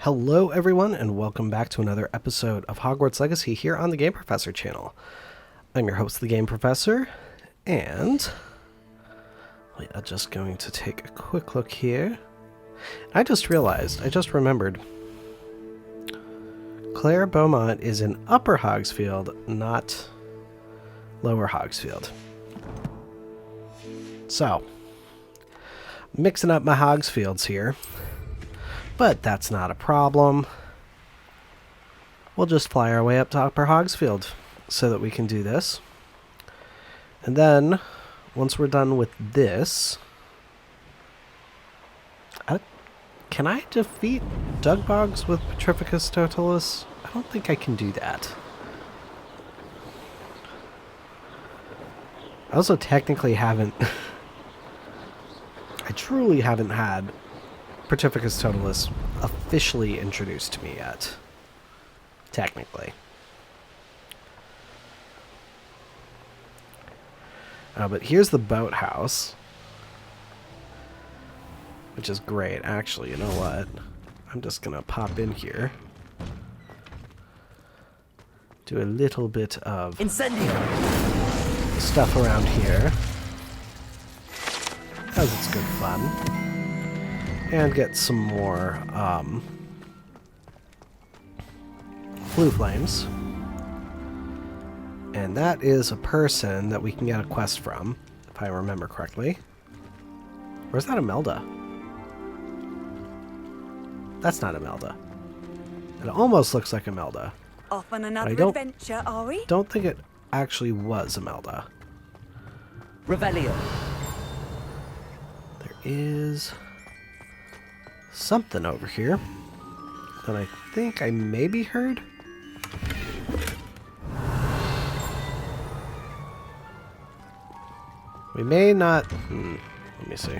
Hello everyone, and welcome back to another episode of Hogwarts Legacy here on the Game Professor channel. I'm your host, the Game Professor, and we are just going to take a quick look here. I just remembered, Claire Beaumont is in Upper Hogsfield, not Lower Hogsfield. So, mixing up my Hogsfields here. But that's not a problem. We'll just fly our way up to Upper Hogsfield so that we can do this. And then, once we're done with this... can I defeat Dugbogs with Petrificus Totalis? I don't think I can do that. I also technically haven't... I truly haven't had Petrificus Totalis officially introduced to me yet. Technically. But here's the boathouse. Which is great. Actually, you know what? I'm just gonna pop in here. Do a little bit of Incendio stuff around here. Because it's good fun. And get some more blue flames. And that is a person that we can get a quest from, if I remember correctly. Or is that Imelda? That's not Imelda. It almost looks like Imelda. off on another adventure, are we? Don't think it actually was Imelda. Revelio. There is something over here that I think I maybe heard. We may not... let me see.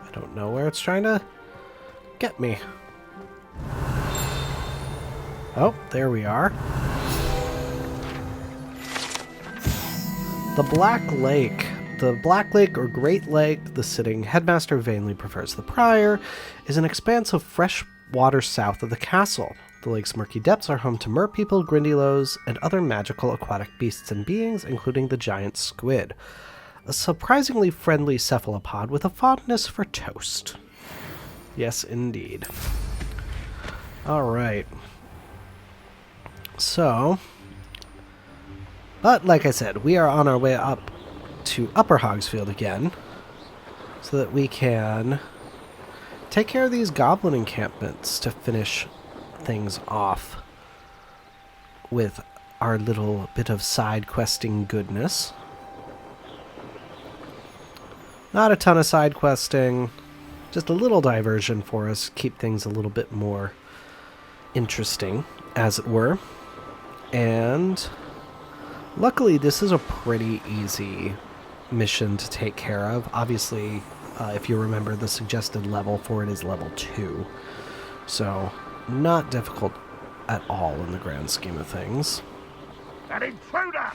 I don't know where it's trying to get me. Oh, there we are. The Black Lake. The Black Lake, or Great Lake, the sitting headmaster vainly prefers the Prior, is an expanse of fresh water south of the castle. The lake's murky depths are home to merpeople, grindylows, and other magical aquatic beasts and beings, including the giant squid, a surprisingly friendly cephalopod with a fondness for toast. Yes, indeed. Alright. So, but like I said, we are on our way up to Upper Hogsfield again, so that we can take care of these goblin encampments to finish things off with our little bit of side questing goodness. Not a ton of side questing, just a little diversion for us, keep things a little bit more interesting, as it were. And luckily this is a pretty easy mission to take care of. Obviously, if you remember, the suggested level for it is level 2. So, not difficult at all in the grand scheme of things. An intruder!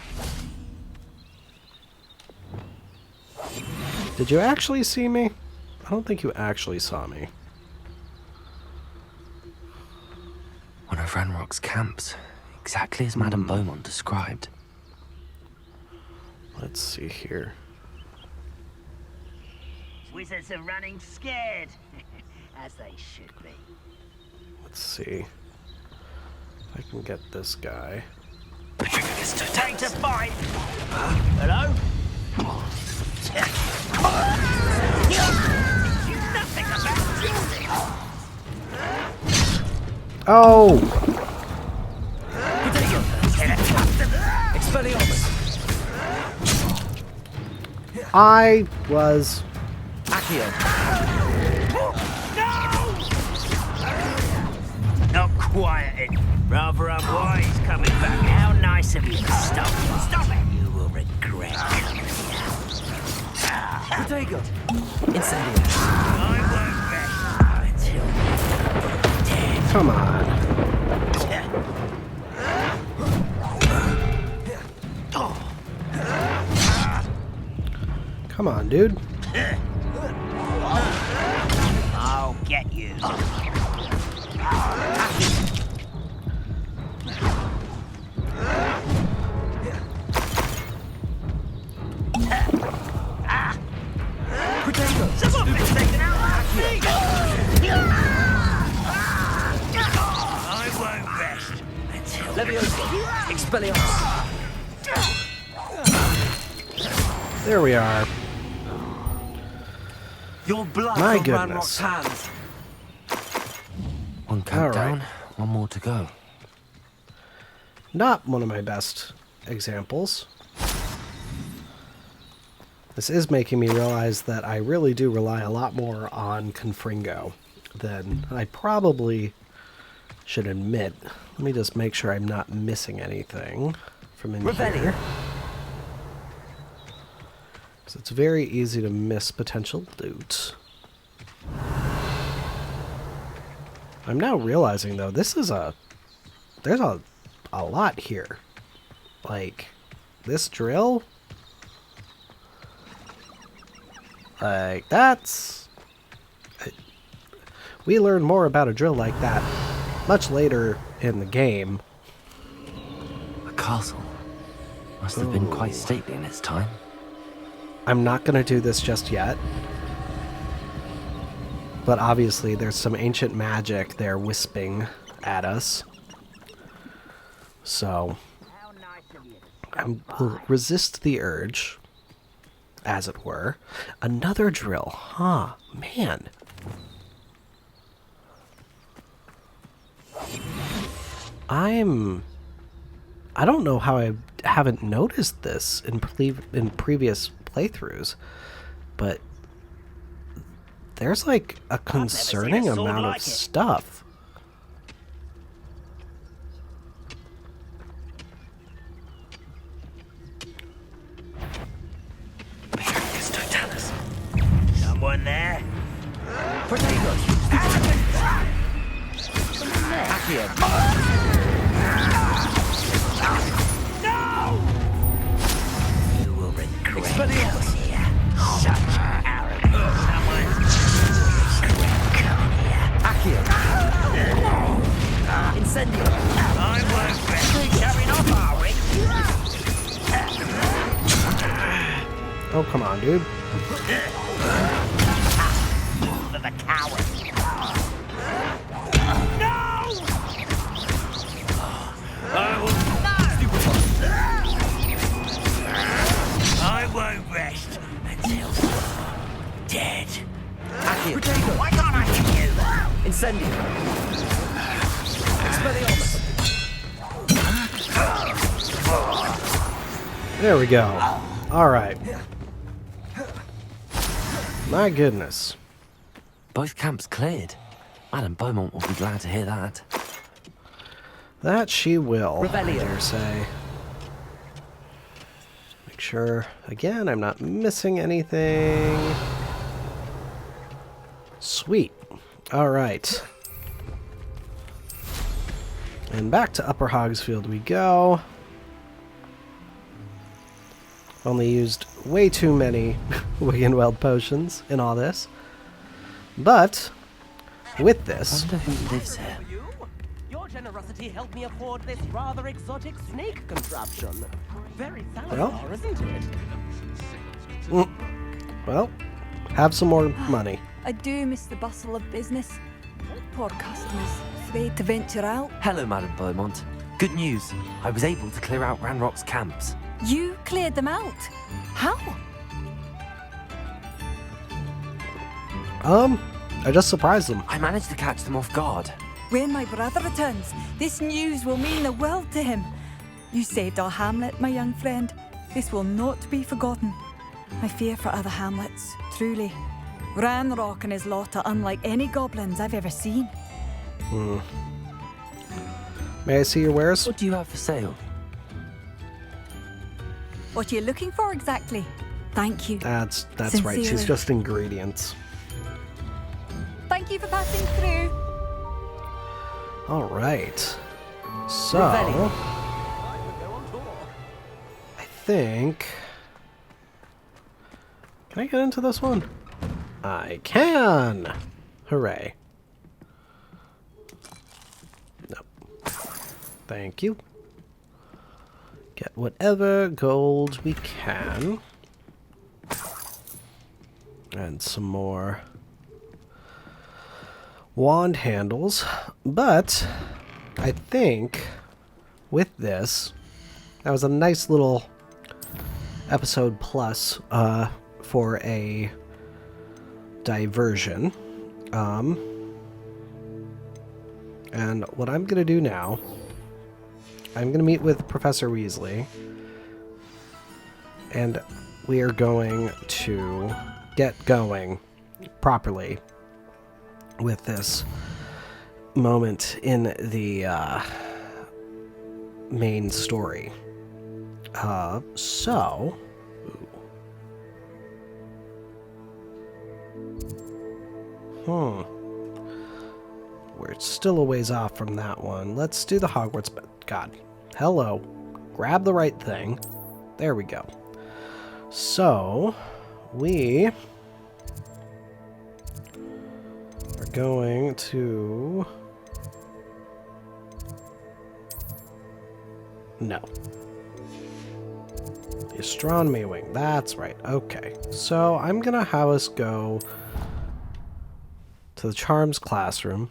Did you actually see me? I don't think you actually saw me. One of Ranrock's camps, exactly as Madame Beaumont described. Let's see here. Wizards are running scared, as they should be. Let's see if I can get this guy. Time to fight! Hello? Nothing about Oh! Expelliarmus. I was... Accio. Not quiet it. Rather unwise coming back. How nice of you to stop. Stop it! You will regret coming here. Protego. Incendio. I won't rest until dead. Come on. Come on, dude. Someone been taken out last week! I won't rest until... Leviosa. Expelliarmus. There we are. Your blood My from goodness. Ranrock's hands. One count All right. down, one more to go. Not one of my best examples. This is making me realize that I really do rely a lot more on Confringo than I probably should admit. Let me just make sure I'm not missing anything from in here. So it's very easy to miss potential loot. I'm now realizing, though, there's a lot here. Like, this drill? Like, that's... We learn more about a drill like that much later in the game. A castle. Must have been quite stately in its time. I'm not going to do this just yet. But obviously there's some ancient magic there wisping at us. So, I will resist the urge, as it were. Another drill, huh? Man. I don't know how I haven't noticed this in previous playthroughs, but there's like a concerning amount of stuff. Someone there? No! You will regret coming here. Such arrogance. Incendio. I won't rest. Carrying off, are we? Oh, come on, dude. For the coward. No! I will... I won't rest until you're dead. Accio. Why can't I hit you? Incendio. Expelliarmus. There we go. Alright. My goodness. Both camps cleared. Madame Beaumont will be glad to hear that. That she will, I Revelio. dare say. Make sure, again, I'm not missing anything. Sweet. Alright. And back to Upper Hogsfield we go. Only used way too many Wiggenweld potions in all this. But, with this... Wonder who lives here. You? Your generosity helped me afford this rather exotic snake contraption. Very Salazar, isn't it? Well, have some more money. I do miss the bustle of business. Poor customers, afraid to venture out. Hello, Madame Beaumont. Good news. I was able to clear out Ranrock's camps. You cleared them out. How? I just surprised them. I managed to catch them off guard. When my brother returns, this news will mean the world to him. You saved our hamlet, my young friend. This will not be forgotten. I fear for other hamlets, truly. Ranrock and his lot are unlike any goblins I've ever seen. May I see your wares? What do you have for sale? What are you looking for exactly? Thank you. That's right. She's Sincerely. just ingredients. Thank you for passing through. All right. So, Revelio. I think... Can I get into this one? I can! Hooray. Thank you. Get whatever gold we can. And some more wand handles. But I think with this, that was a nice little episode plus for a diversion. And what I'm going to do now, I'm going to meet with Professor Weasley, and we are going to get going properly with this moment in the main story. We're still a ways off from that one. Let's do the Hogwarts. God. Hello. Grab the right thing. There we go. So, we are going to... No. The astronomy wing. That's right. Okay. So, I'm going to have us go to the charms classroom,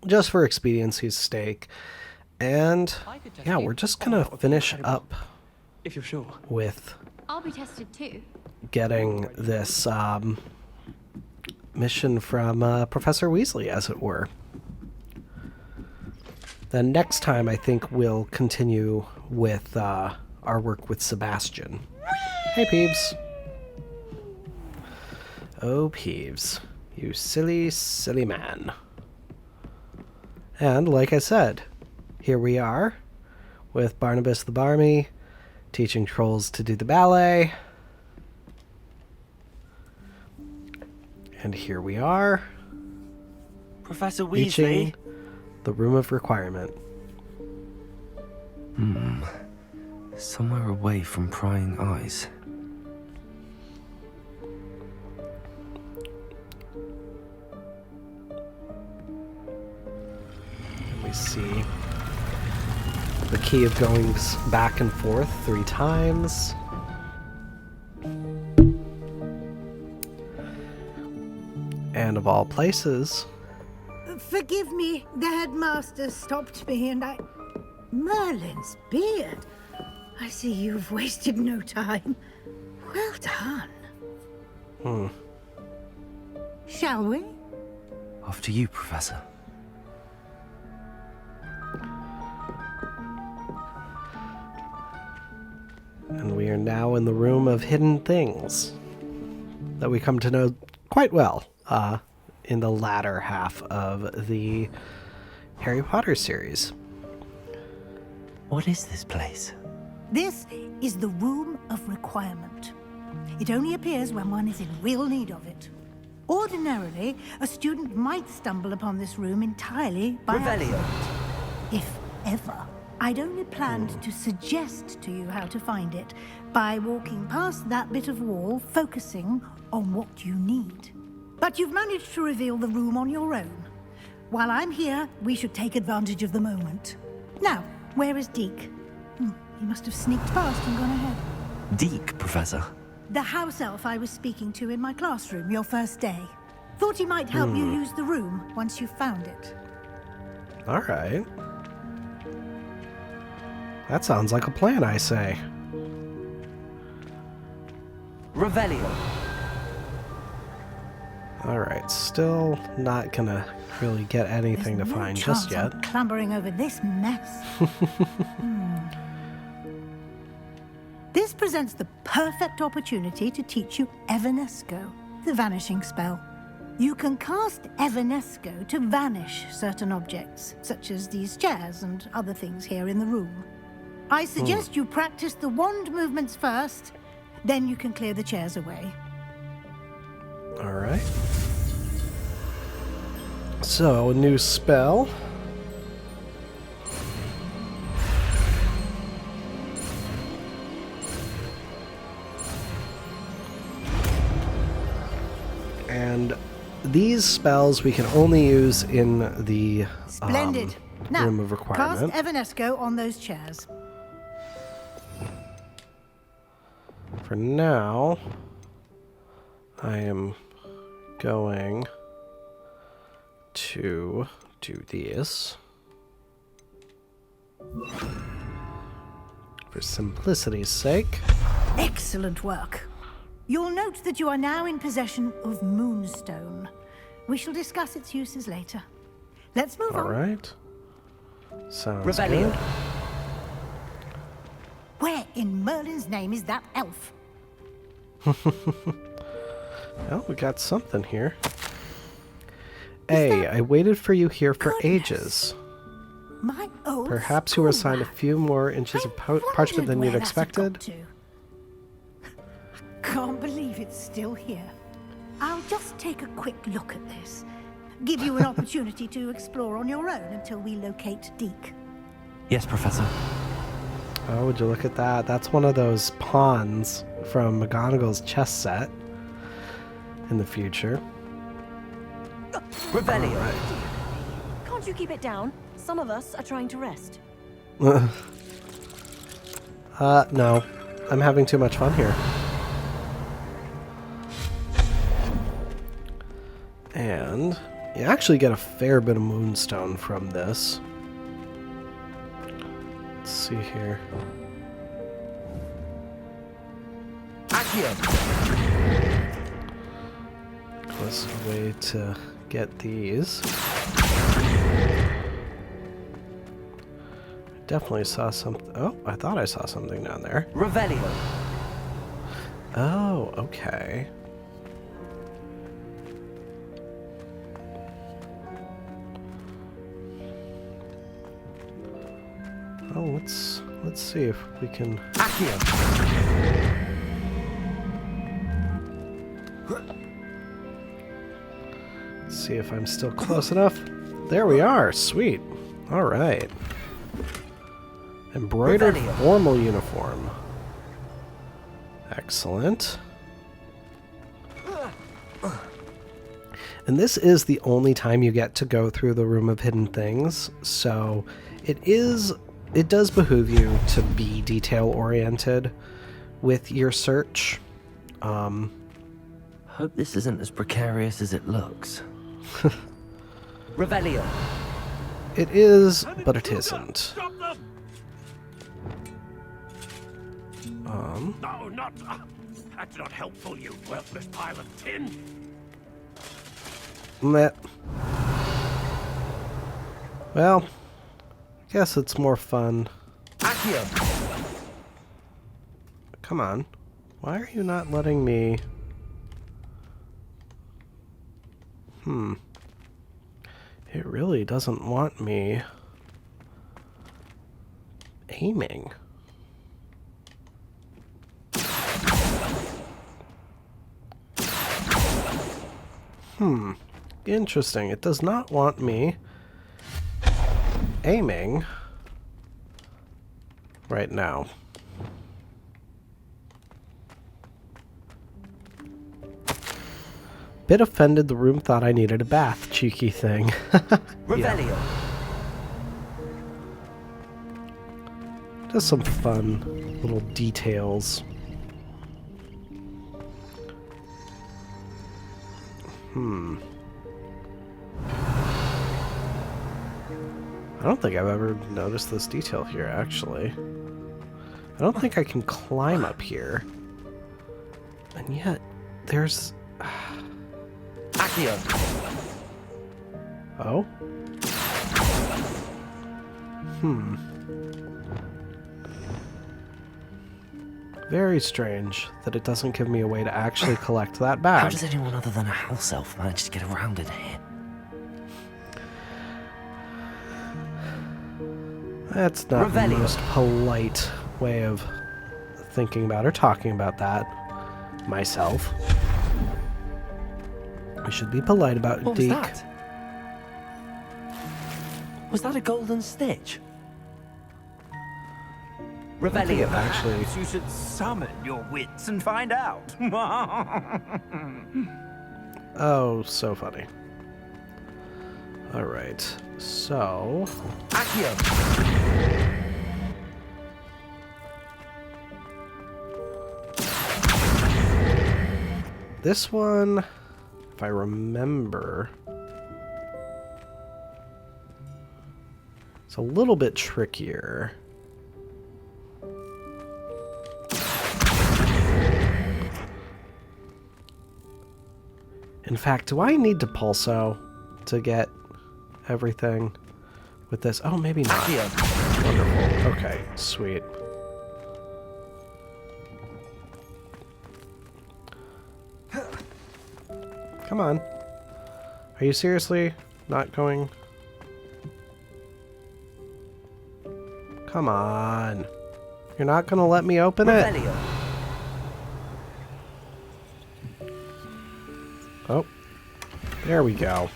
just for expediency's sake. And yeah, we're just gonna finish up if you're sure. with I'll be tested too. getting this mission from Professor Weasley, as it were. Then next time, I think we'll continue with our work with Sebastian. Hey, Peeves. Oh, Peeves. You silly, silly man. And like I said, here we are with Barnabas the Barmy teaching trolls to do the ballet. And here we are Professor reaching Weasley. the room of requirement. Somewhere away from prying eyes. We see the key of going back and forth 3 times. And of all places, Forgive me, the headmaster stopped me and I... Merlin's beard. I see you've wasted no time. Well done. Shall we? After you, Professor. and we are now in the room of hidden things that we come to know quite well in the latter half of the Harry Potter series. What is this place? This is the Room of Requirement. It only appears when one is in real need of it. Ordinarily, a student might stumble upon this room entirely by Revelio. accident. If ever. I'd only planned to suggest to you how to find it by walking past that bit of wall, focusing on what you need. But you've managed to reveal the room on your own. While I'm here, we should take advantage of the moment. Now, where is Deke? He must have sneaked past and gone ahead. Deke, Professor. The house elf I was speaking to in my classroom your first day. Thought he might help you use the room once you found it. All right. That sounds like a plan, I say. Revelio. All right, still not gonna really get anything There's to no find chance just yet. I'm clambering over this mess. This presents the perfect opportunity to teach you Evanesco, the vanishing spell. You can cast Evanesco to vanish certain objects, such as these chairs and other things here in the room. I suggest you practice the wand movements first, then you can clear the chairs away. All right. So, a new spell. And these spells we can only use in the Splendid. Now, room of cast requirement. Evanesco on those chairs. For now, I am going to do these for simplicity's sake. Excellent work. You'll note that you are now in possession of Moonstone. We shall discuss its uses later. Let's move All on. right. Sounds Revelio. good. Where in Merlin's name is that elf? Well, we got something here. A, I waited for you here for Goodness. ages. My old Perhaps you were assigned a schoolwork. few more inches of parchment than you'd Wondered where that had expected. got to. Can't believe it's still here. I'll just take a quick look at this. Give you an opportunity to explore on your own until we locate Deke. Yes, Professor. Oh, would you look at that? That's one of those pawns from McGonagall's chess set in the future. Revelio. Can't you keep it down? Some of us are trying to rest. No. I'm having too much fun here. And you actually get a fair bit of moonstone from this. Let's see here. Accio. What's a way to get these? Definitely saw something. Oh, I thought I saw something down there. Revelio. Oh, okay. Oh, let's see if we can. Accio. See if I'm still close enough. There we are. Sweet. All right. Embroidered Revelio. formal uniform. Excellent. And this is the only time you get to go through the Room of Hidden Things, so it does behoove you to be detail-oriented with your search. Hope this isn't as precarious as it looks. Revelio. It is, but it isn't. Stop them! No, not. That's not helpful, you worthless pile of tin. Meh. Well, guess it's more fun. Accio. Come on. Why are you not letting me... It really doesn't want me aiming. Interesting. It does not want me aiming right now. Bit offended, the room thought I needed a bath, cheeky thing. Revelio. Just some fun little details. I don't think I've ever noticed this detail here, actually. I don't think I can climb up here. And yet, there's... Accio. Oh? Very strange that it doesn't give me a way to actually collect that How bag. does anyone other than a house elf manage to get around in here? That's not the Revelio. most polite way of thinking about or talking about that myself. I should be polite about What was Deke. that? Was that a golden stitch? Revelio. Actually, You should summon your wits and find out. oh, so funny. Alright, so... Accio. This one, if I remember... It's a little bit trickier. In fact, do I need to pulso to get everything with this? Oh, maybe not. Wonderful. Okay, sweet. Come on. Are you seriously not going? Come on. You're not gonna let me open it? Revelio. Oh. There we go.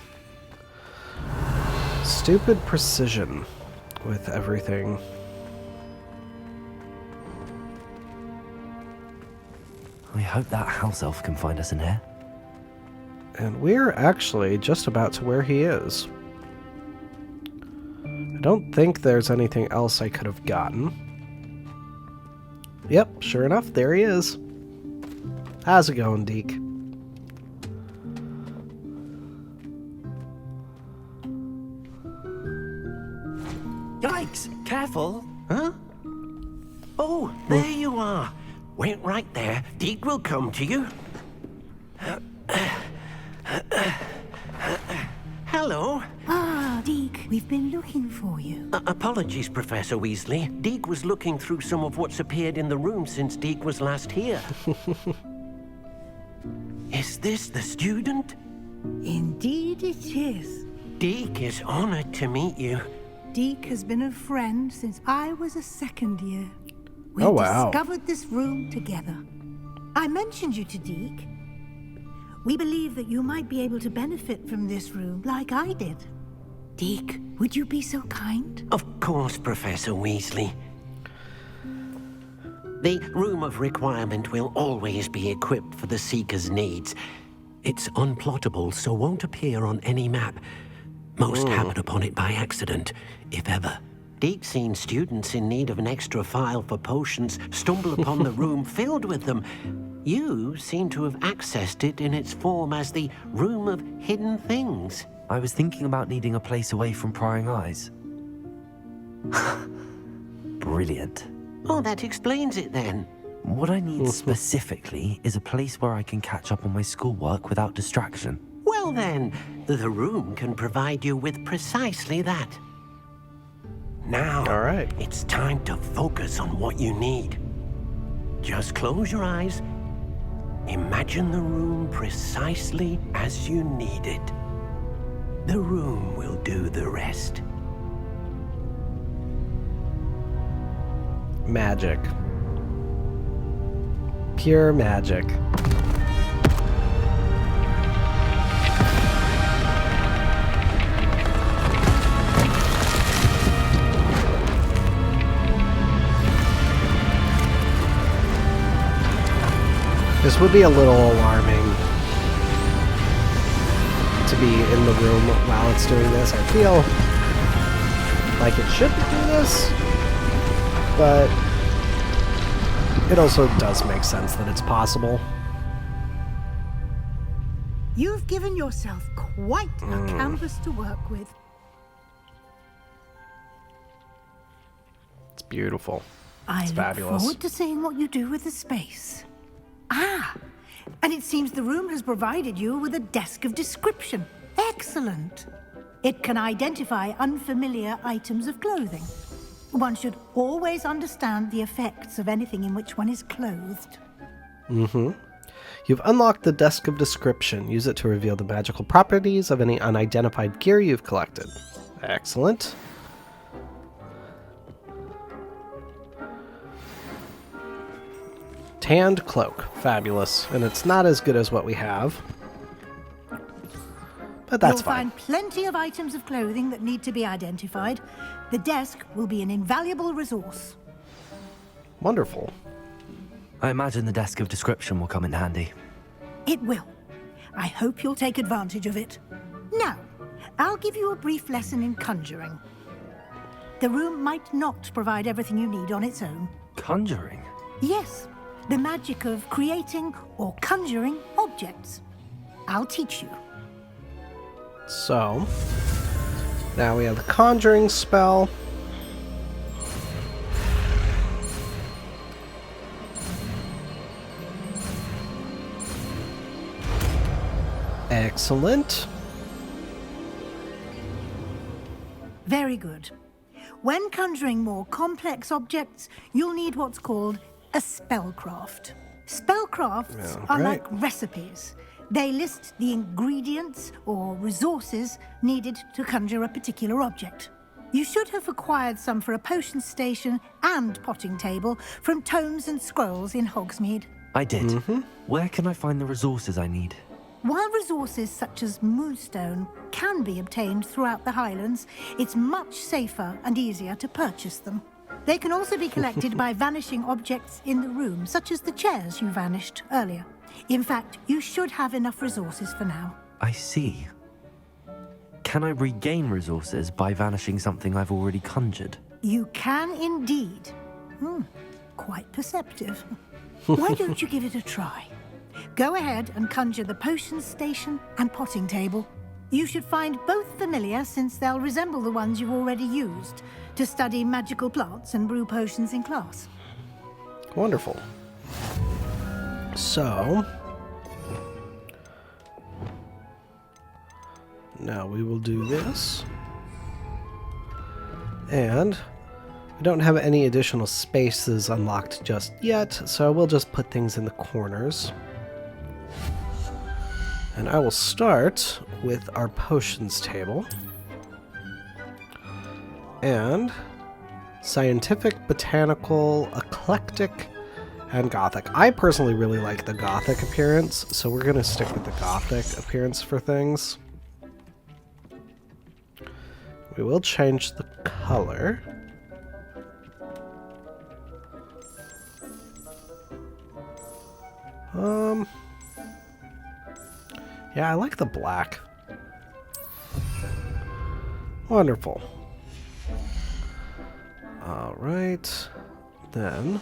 Stupid precision with everything. I hope that house elf can find us in here. And we're actually just about to where he is. I don't think there's anything else I could have gotten. Yep, sure enough, there he is. How's it going, Deke? Yikes! Careful! Huh? Oh, there you are. Wait right there. Deke will come to you. Hello. Ah, Deke, we've been looking for you. Apologies, Professor Weasley. Deke was looking through some of what's appeared in the room since Deke was last here. Is this the student? Indeed it is. Deke is honored to meet you. Deke has been a friend since I was a second year. We Oh, wow. discovered this room together. I mentioned you to Deke. We believe that you might be able to benefit from this room like I did. Deke, would you be so kind? Of course, Professor Weasley. The Room of Requirement will always be equipped for the Seeker's needs. It's unplottable, so won't appear on any map. Most happen upon it by accident, if ever. Deke's seen students in need of an extra file for potions stumble upon the room filled with them. You seem to have accessed it in its form as the Room of Hidden Things. I was thinking about needing a place away from prying eyes. Brilliant. Oh, that explains it then. What I need specifically is a place where I can catch up on my schoolwork without distraction. Well then, the room can provide you with precisely that. Now, All right. it's time to focus on what you need. Just close your eyes. Imagine the room precisely as you need it. The room will do the rest. Magic. Pure magic. This would be a little alarming to be in the room while it's doing this. I feel like it should do this, but it also does make sense that it's possible. You've given yourself quite a canvas to work with. It's beautiful. I It's look fabulous. forward to seeing what you do with the space. Ah, and it seems the room has provided you with a desk of description. Excellent. It can identify unfamiliar items of clothing. One should always understand the effects of anything in which one is clothed. You've unlocked the Desk of Description. Use it to reveal the magical properties of any unidentified gear you've collected. Excellent. Tanned cloak. Fabulous. And it's not as good as what we have. But that's You'll fine. find plenty of items of clothing that need to be identified. The desk will be an invaluable resource. Wonderful. I imagine the desk of description will come in handy. It will. I hope you'll take advantage of it. Now, I'll give you a brief lesson in conjuring. The room might not provide everything you need on its own. Conjuring? Yes, the magic of creating or conjuring objects. I'll teach you. So, now we have the conjuring spell. Excellent. Very good. When conjuring more complex objects, you'll need what's called a spellcraft. Spellcrafts are like recipes. They list the ingredients or resources needed to conjure a particular object. You should have acquired some for a potion station and potting table from tomes and scrolls in Hogsmeade. I did. Where can I find the resources I need? While resources such as moonstone can be obtained throughout the Highlands, it's much safer and easier to purchase them. They can also be collected by vanishing objects in the room, such as the chairs you vanished earlier. In fact, you should have enough resources for now. I see. Can I regain resources by vanishing something I've already conjured? You can indeed. Quite perceptive. Why don't you give it a try? Go ahead and conjure the potion station and potting table. You should find both familiar, since they'll resemble the ones you've already used to study magical plants and brew potions in class. Wonderful. So, now we will do this. And we don't have any additional spaces unlocked just yet, so we'll just put things in the corners. And I will start with our potions table. And scientific, botanical, eclectic, and gothic. I personally really like the gothic appearance, so we're going to stick with the gothic appearance for things. We will change the color. Yeah, I like the black. Wonderful. Alright. Then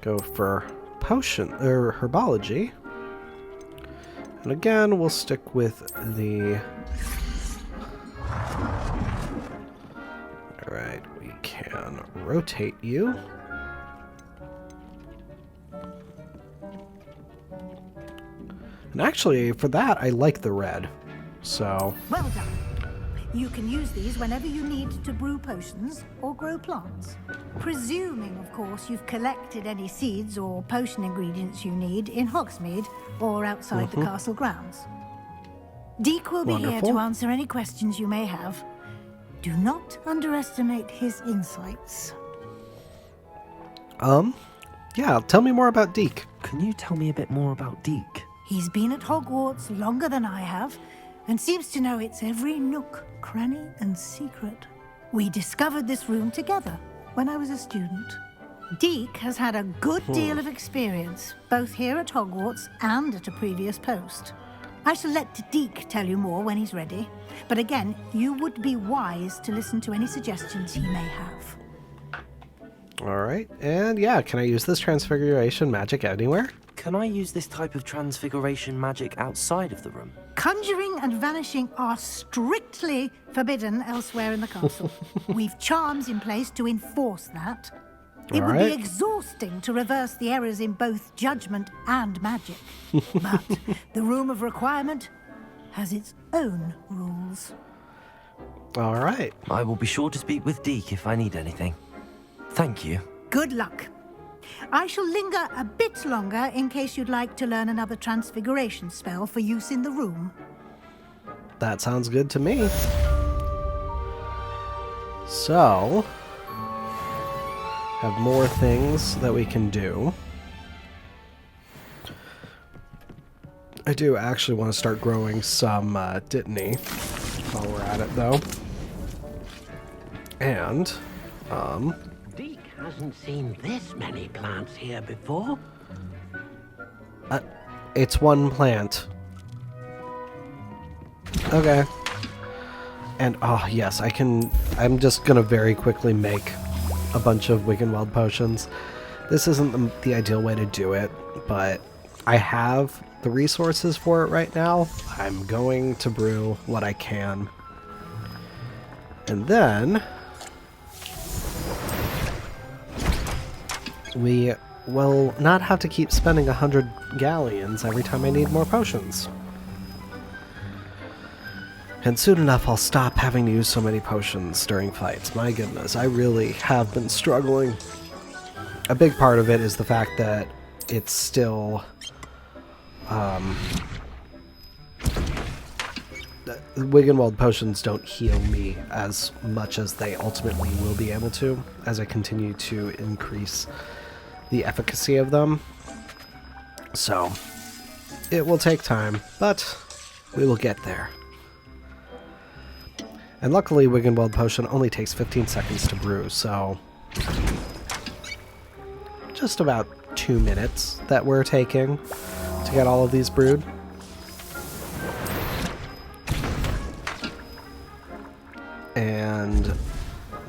go for potion or herbology. And again, we'll stick with the... Alright, we can rotate you. And actually, for that, I like the red. So... Well done. You can use these whenever you need to brew potions or grow plants. Presuming, of course, you've collected any seeds or potion ingredients you need in Hogsmeade or outside the castle grounds. Deek will be here to answer any questions you may have. Do not underestimate his insights. Yeah, tell me more about Deek. Can you tell me a bit more about Deek? He's been at Hogwarts longer than I have, and seems to know its every nook, cranny, and secret. We discovered this room together when I was a student. Deek has had a good deal of experience, both here at Hogwarts and at a previous post. I shall let Deek tell you more when he's ready, but again, you would be wise to listen to any suggestions he may have. Alright, and yeah, can I use this transfiguration magic anywhere? Can I use this type of transfiguration magic outside of the room? Conjuring and vanishing are strictly forbidden elsewhere in the castle. We've charms in place to enforce that. It would be exhausting to reverse the errors in both judgment and magic. But the Room of Requirement has its own rules. Alright. I will be sure to speak with Deek if I need anything. Thank you. Good luck. I shall linger a bit longer in case you'd like to learn another transfiguration spell for use in the room. That sounds good to me. So, have more things that we can do. I do actually want to start growing some Dittany while we're at it, though. And, Deek hasn't seen this many plants here before. it's one plant. Okay. And, oh, yes, I'm just gonna very quickly make a bunch of Wiggenweld potions. This isn't the ideal way to do it, but I have the resources for it right now. I'm going to brew what I can. And then we will not have to keep spending 100 galleons every time I need more potions. And soon enough, I'll stop having to use so many potions during fights. My goodness, I really have been struggling. A big part of it is the fact that it's still... Wiggenweld potions don't heal me as much as they ultimately will be able to, as I continue to increase the efficacy of them. So, it will take time, but we will get there. And luckily, Wiggenweld potion only takes 15 seconds to brew, so just about 2 minutes that we're taking to get all of these brewed. And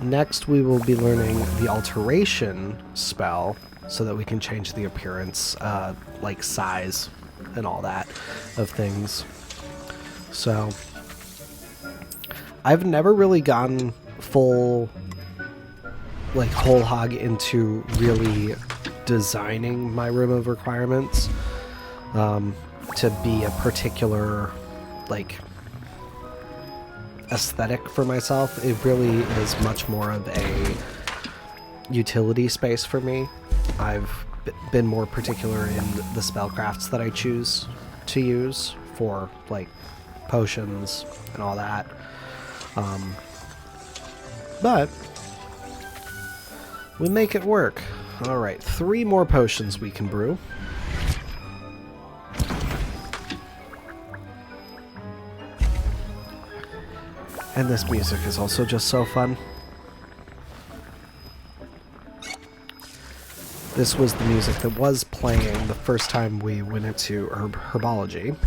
next we will be learning the alteration spell so that we can change the appearance, like size and all that of things. So I've never really gotten full, like, whole hog into really designing my room of requirements to be a particular, like, aesthetic for myself. It really is much more of a utility space for me. I've been more particular in the spellcrafts that I choose to use for, like, potions and all that. But we make it work. Alright, 3 more potions we can brew. And this music is also just so fun. This was the music that was playing the first time we went into herbology.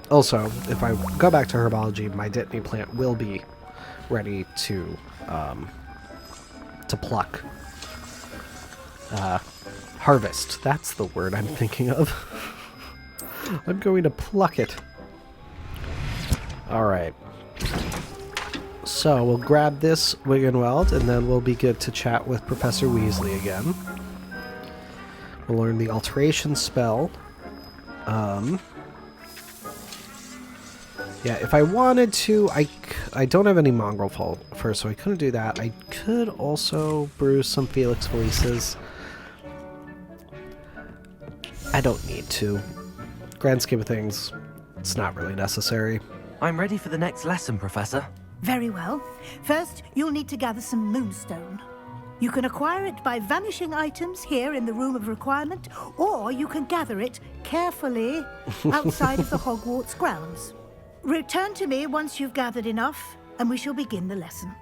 Also, if I go back to herbology, my Dittany plant will be ready to pluck. Harvest. That's the word I'm thinking of. I'm going to pluck it. Alright. So, we'll grab this Wiggenweld, and then we'll be good to chat with Professor Weasley again. We'll learn the alteration spell. Yeah, if I wanted to, I don't have any mongrel fur, so I couldn't do that. I could also brew some Felix Felices. I don't need to. Grand scheme of things, it's not really necessary. I'm ready for the next lesson, Professor. Very well. First, you'll need to gather some moonstone. You can acquire it by vanishing items here in the Room of Requirement, or you can gather it carefully outside of the Hogwarts grounds. Return to me once you've gathered enough, and we shall begin the lesson.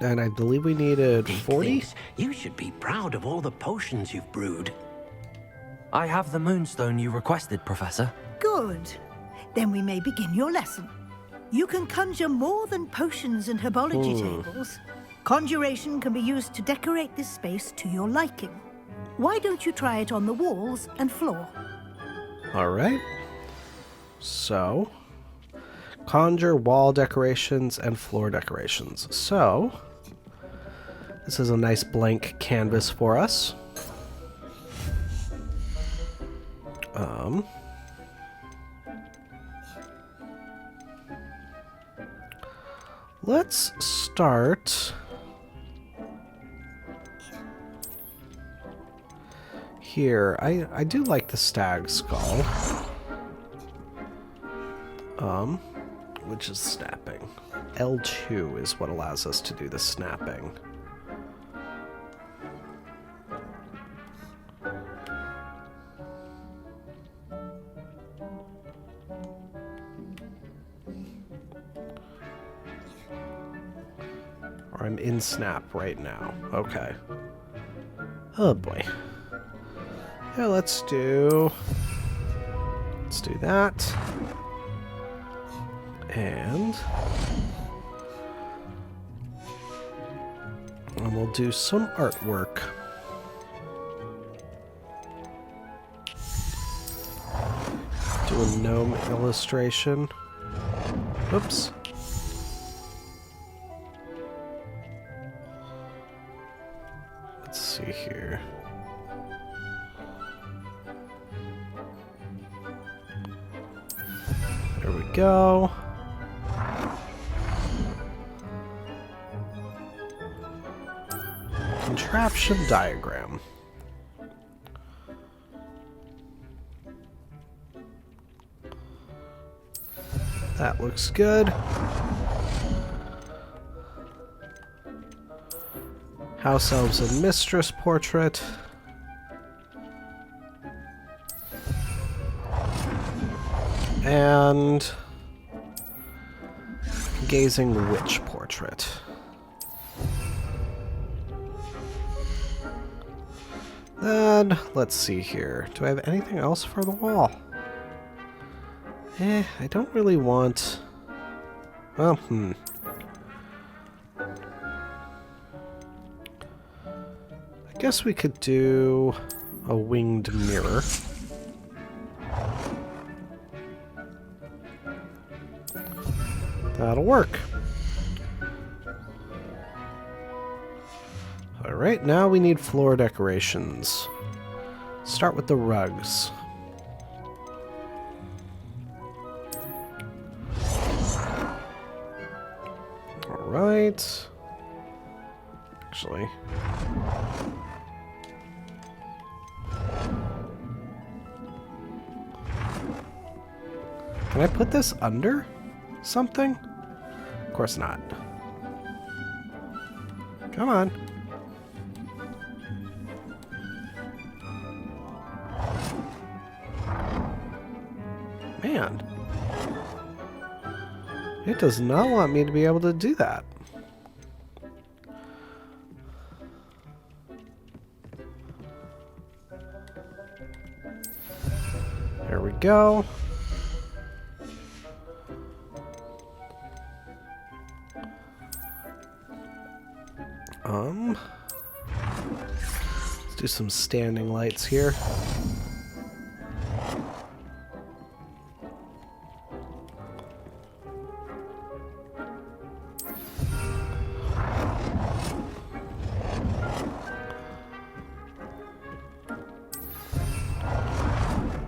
And I believe we needed Big 40? things. You should be proud of all the potions you've brewed. I have the moonstone you requested, Professor. Good. Then we may begin your lesson. You can conjure more than potions and herbology tables. Conjuration can be used to decorate this space to your liking. Why don't you try it on the walls and floor? Alright. So, conjure wall decorations and floor decorations. So, this is a nice blank canvas for us. Let's start here. I do like the stag skull. Which is snapping. L2 is what allows us to do the snapping. Or I'm in snap right now. Okay. Oh boy. Yeah, let's do that. And we'll do some artwork. Do a gnome illustration. Oops. Let's see here. There we go. Contraption diagram. That looks good. House elves and mistress portrait. And gazing witch portrait. Then, let's see here. Do I have anything else for the wall? I don't really want... Well, I guess we could do a winged mirror. That'll work. Alright, now we need floor decorations. Start with the rugs. Alright. Actually. Can I put this under something? Of course not. Come on. Man. It does not want me to be able to do that. There we go. Let's do some standing lights here.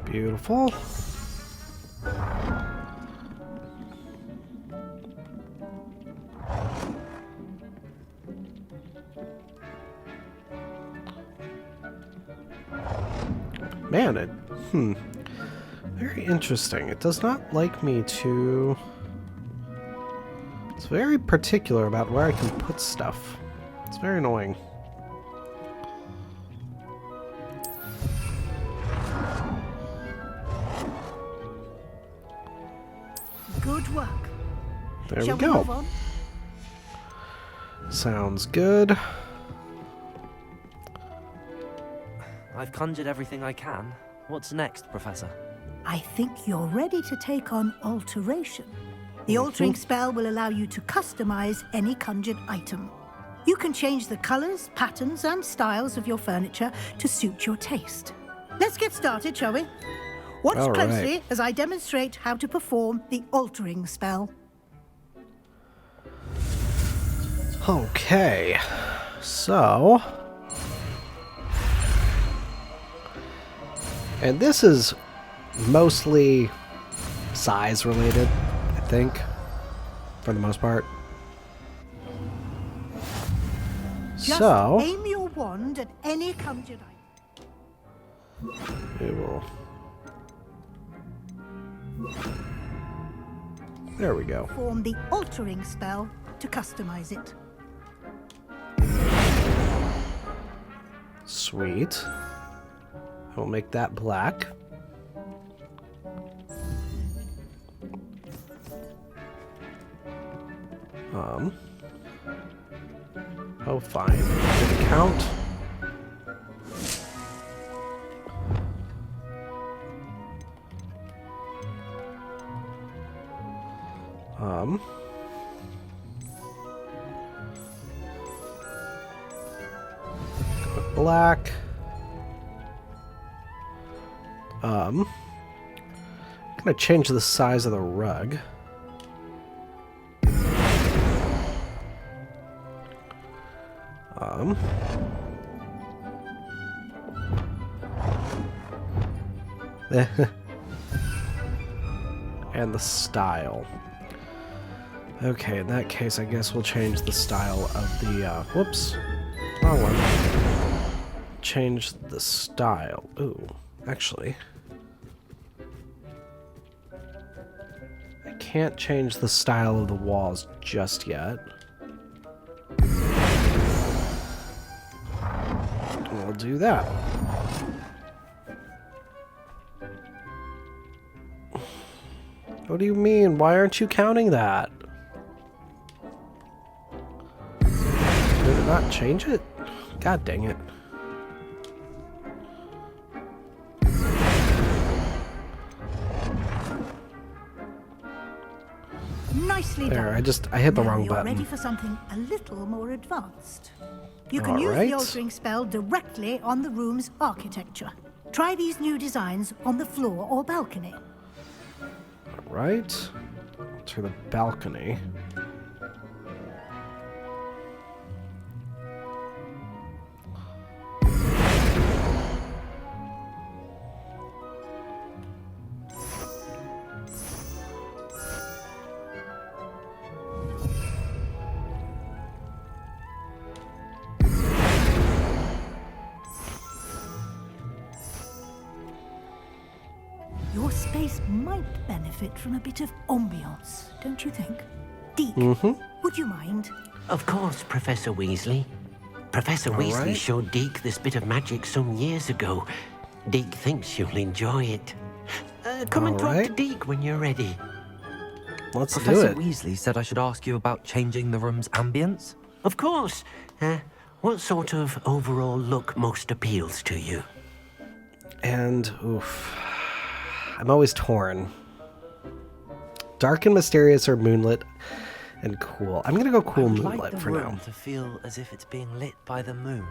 Beautiful. Man, very interesting. It does not like me to... It's very particular about where I can put stuff. It's very annoying. Good work. There Shall we go. move on? Sounds good. I've conjured everything I can. What's next, Professor? I think you're ready to take on alteration. The altering spell will allow you to customize any conjured item. You can change the colors, patterns, and styles of your furniture to suit your taste. Let's get started, shall we? Watch All closely right. as I demonstrate how to perform the altering spell. Okay. So... And this is mostly size related, I think, for the most part. Just So, aim your wand at any conjured item. we will... There we go. Perform the altering spell to customize it. Sweet. We'll make that black. Oh, fine. Did it count? Black. I'm gonna change the size of the rug. And the style. Okay, in that case, I guess we'll change the style of the, whoops. Wrong one. Change the style. Ooh, actually. I can't change the style of the walls just yet. We'll do that. What do you mean? Why aren't you counting that? Did it not change it? God dang it. Nicely done. There, I hit the Now wrong you're button. ready for something a little more advanced. You can All use right. the altering spell directly on the room's architecture. Try these new designs on the floor or balcony. Right to the balcony. Your space might benefit from a bit of ambiance, don't you think? Deke, would you mind? Of course, Professor Weasley. Professor Weasley right. showed Deke this bit of magic some years ago. Deke thinks you'll enjoy it. Come and talk to right. Deke when you're ready. Let's do Professor it. Weasley said I should ask you about changing the room's ambience. Of course. What sort of overall look most appeals to you? And, oof. I'm always torn. Dark and mysterious or moonlit and cool. I'm gonna go cool I would like moonlit the for room now. to feel as if it's being lit by the moon.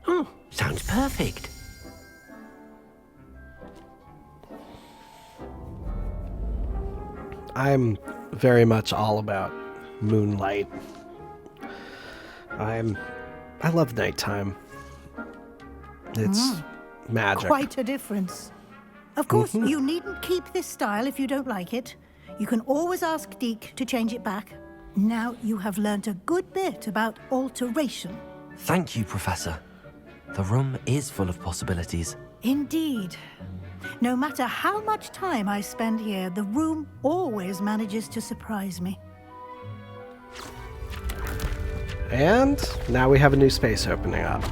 Oh, sounds perfect. I'm very much all about moonlight. I love nighttime. It's magic. Quite a difference. Of course, you needn't keep this style if you don't like it. You can always ask Deke to change it back. Now you have learnt a good bit about alteration. Thank you, Professor. The room is full of possibilities. Indeed. No matter how much time I spend here, the room always manages to surprise me. And now we have a new space opening up.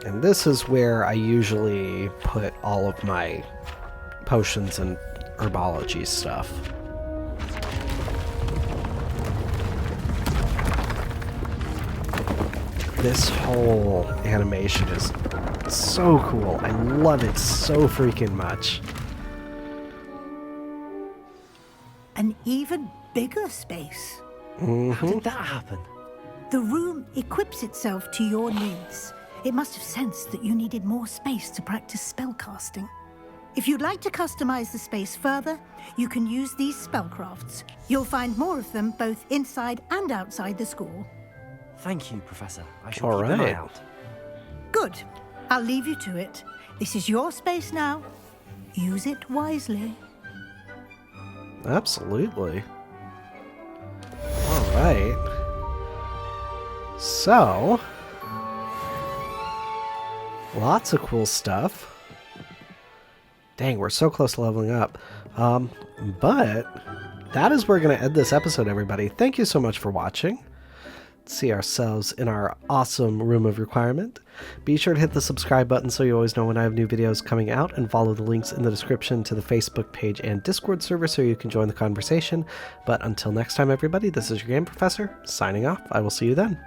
And this is where I usually put all of my potions and herbology stuff. This whole animation is so cool. I love it so freaking much. An even bigger space. How did that happen? The room equips itself to your needs. It must have sensed that you needed more space to practice spellcasting. If you'd like to customize the space further, you can use these spellcrafts. You'll find more of them both inside and outside the school. Thank you, Professor. I shall All keep an eye right. out. Good. I'll leave you to it. This is your space now. Use it wisely. Absolutely. All right. So, lots of cool stuff. Dang, we're so close to leveling up. But that is where we're going to end this episode, everybody. Thank you so much for watching. See ourselves in our awesome room of requirement. Be sure to hit the subscribe button so you always know when I have new videos coming out, and follow the links in the description to the Facebook page and Discord server so you can join the conversation. But until next time, everybody, this is your Game Professor, signing off. I will see you then.